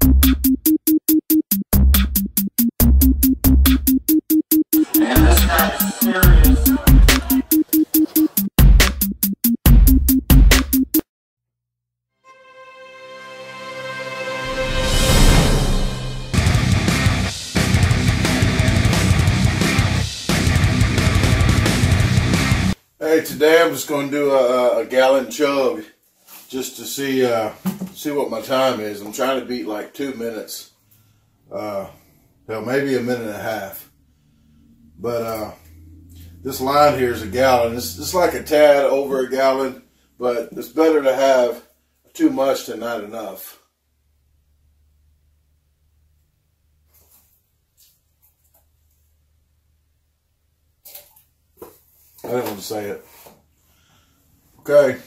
Man, this guy's serious. Hey, today I'm just going to do a gallon chug just to see what my time is. I'm trying to beat like 2 minutes. Hell, maybe a minute and a half. But this line here is a gallon. It's like a tad over a gallon, but it's better to have too much than not enough. I didn't want to say it. Okay.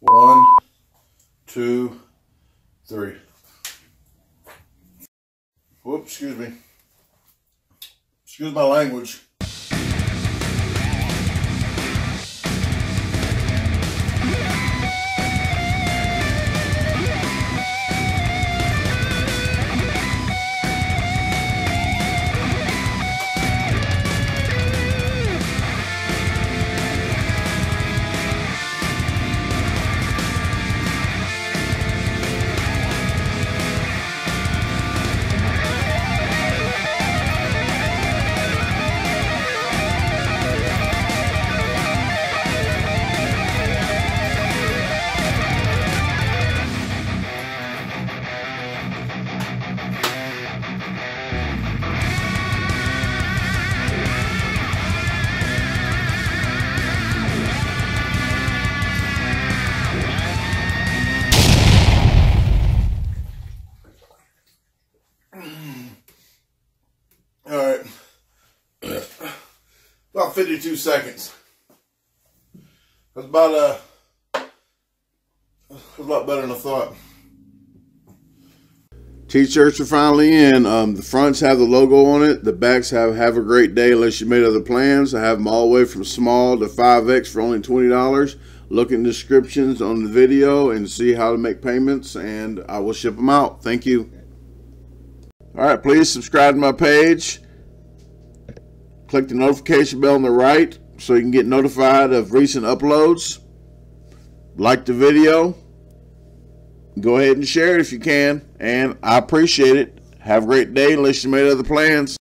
One, two, three. Whoops, excuse me. Excuse my language. All right, about 52 seconds. That's about a lot better than I thought. T-shirts are finally in. The fronts have the logo on it. The backs have a great day unless you made other plans. I have them all the way from small to 5X for only $20. Look in descriptions on the video and see how to make payments, and I will ship them out. Thank you. All right, please subscribe to my page. Click the notification bell on the right so you can get notified of recent uploads. Like the video. Go ahead and share it if you can, and I appreciate it. Have a great day unless you made other plans.